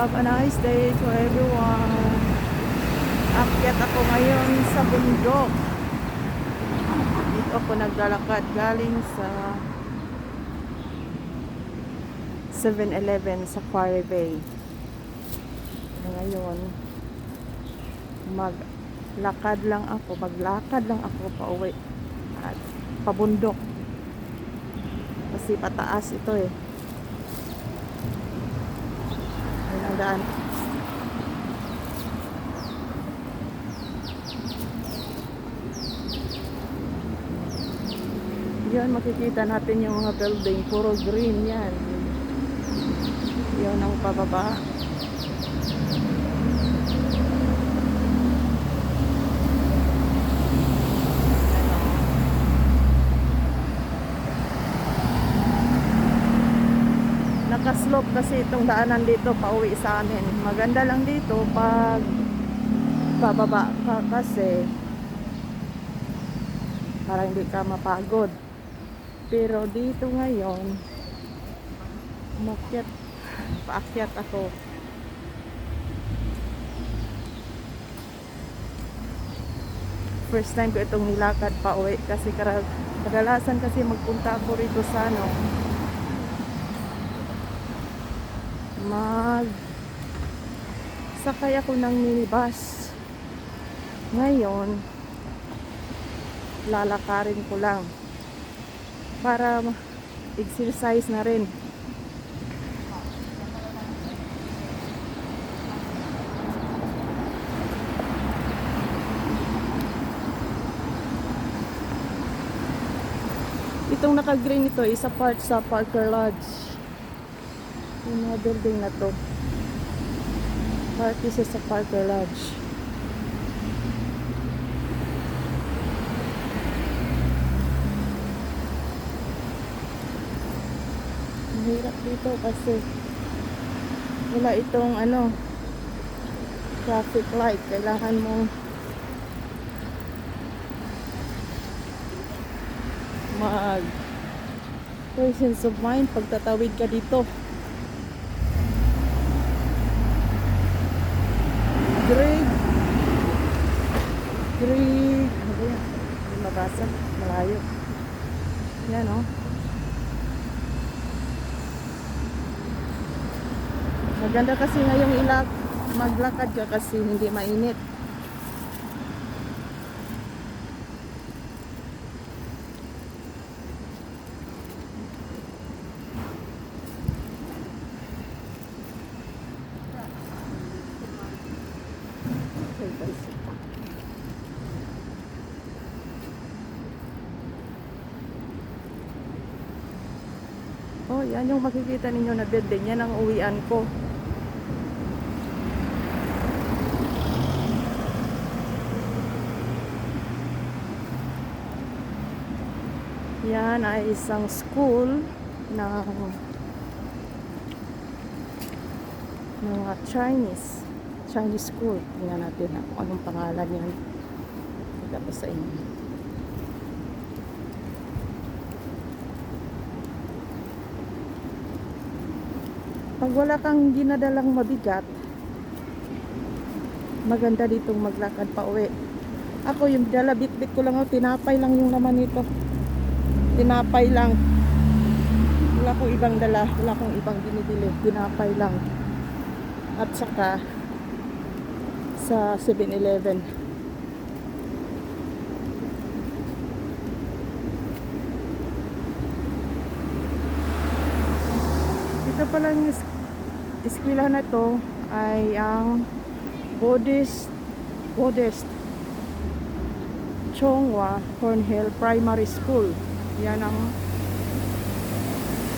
Have a nice day to everyone. Akyat ako ngayon sa bundok. Dito ako naglalakad galing sa 7-Eleven sa Quarry Bay. Ngayon, maglakad lang ako pauwi at pabundok. Kasi pataas ito eh. Ayun ang daan. Yan, makikita natin yung mga building. Puro green yan. Yan ang pababa. Nakaslope kasi itong daanan dito pauwi sa amin. Maganda lang dito pag bababa ka kasi para hindi ka mapagod. Pero dito ngayon paakyat ako. First time ko itong nilakad pauwi kasi kadalasan kasi magpunta ako rito sa sakay ako ng minibus. Ngayon lalakarin ko lang para exercise na rin. Itong naka-green ito isa part sa Parker Lodge. Yung mga building na to part isa sa Parker Lodge. Mahirap dito kasi wala itong traffic light. Kailangan mong presence of mind pagtatawid ka dito. Greg ano yan? Mabasa, malayo yan maganda kasi ngayong maglakad ka kasi hindi mainit. Oh, yan yung makikita ninyo na building. Yan ang uwian ko. Yan ay isang school ng mga Chinese school. Tingnan natin kung anong pangalan yan. Tapos sa inyo. Pag wala kang ginadalang mabigat, maganda ditong maglakad pa uwi. Ako yung dala bit-bit ko lang, tinapay lang yung laman nito. Tinapay lang. Wala akong ibang dala, wala akong ibang binibili. Tinapay lang. At saka sa 7-Eleven. Ito palang eskwelahan na to ay ang Buddhist Chonghua Cornhill Primary School. Yan ang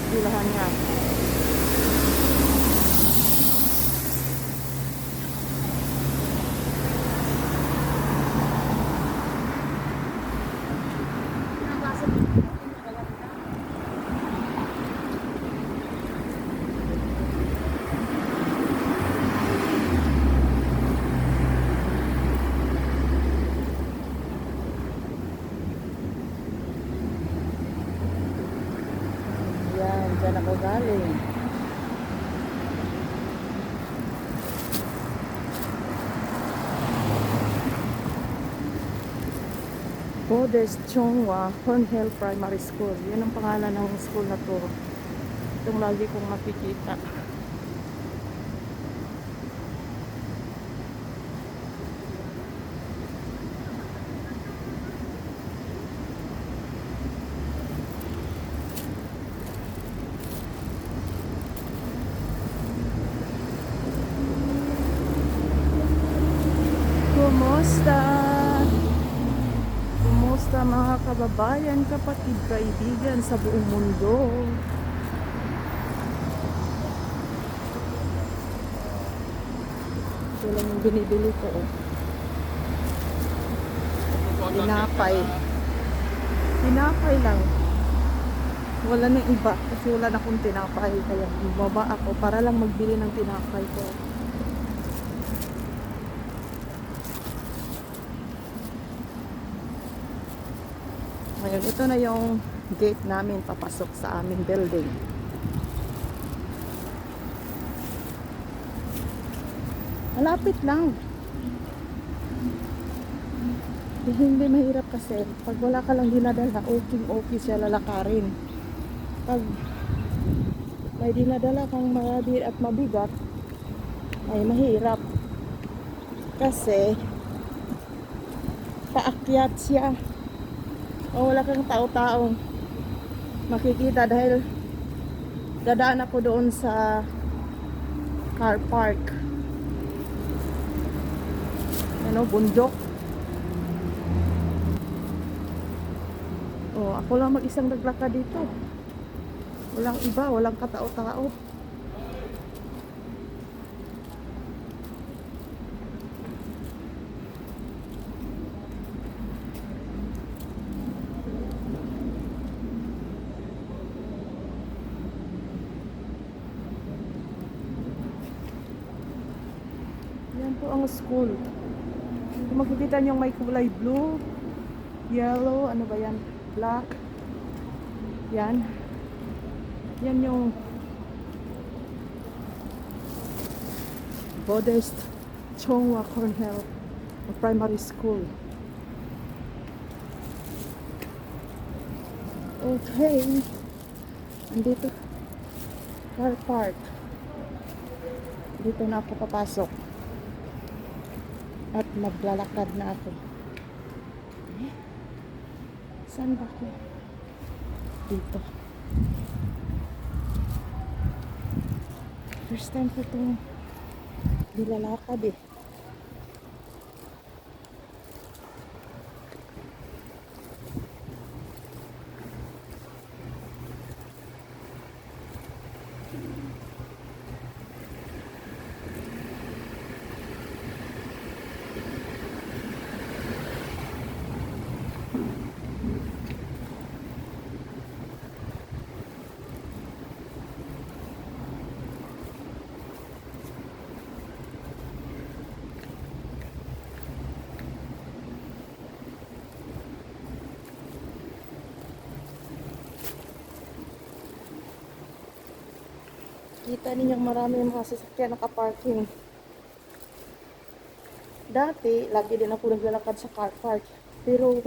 eskwelahan niya. Diyan ako galing. Bodes Chongwa Cornhill Primary School. Yan ang pangalan ng school na to. Itong lagi kong makikita. Kumusta? Kumusta mga kababayan, kapatid, kaibigan sa buong mundo? Ito lang yung binibili ko. Tinapay. Tinapay lang. Wala nang iba kasi wala na akong tinapay. Kaya bumaba ako para lang magbili ng tinapay ko. Ngayon, ito na yung gate namin papasok sa aming building. Malapit lang. Hindi mahirap kasi pag wala ka lang dinadala, okay siya lalakarin. Pag may dinadala kang marami at mabigat, ay mahirap. Kasi paakyat siya. O wala kang tao-taong makikita dahil dadaan ako doon sa car park. Ano, bundok. O, ako lang mag-isang naglakad dito. Walang iba, walang katao-tao. Yan po ang school. Kung makikita nyo may kulay blue, yellow, ano ba yan? Black. Yan. Yan yung Bodes Chongwa Cornhill Primary School. Okay. Andito. Car park. Dito na ako papasok. At maglalakad na ako. Saan ba ako? Dito. First time ko itong nilalakad eh. Kita ninyong marami yung mga sasakyan nakaparking. Dati, lagi din ako naglalakad sa car park. Pero,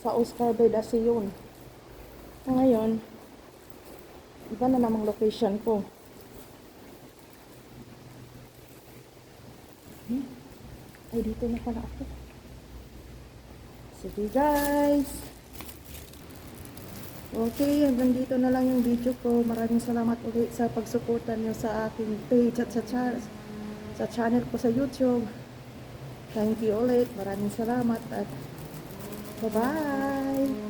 sa Oscar Bedasi yun. Ngayon, iba na namang location ko. Ay, dito na pala ako. Sige guys. Okay, hanggang dito na lang yung video ko. Maraming salamat ulit sa pagsuporta nyo sa aking page at sa channel ko sa YouTube. Thank you ulit. Maraming salamat at bye-bye!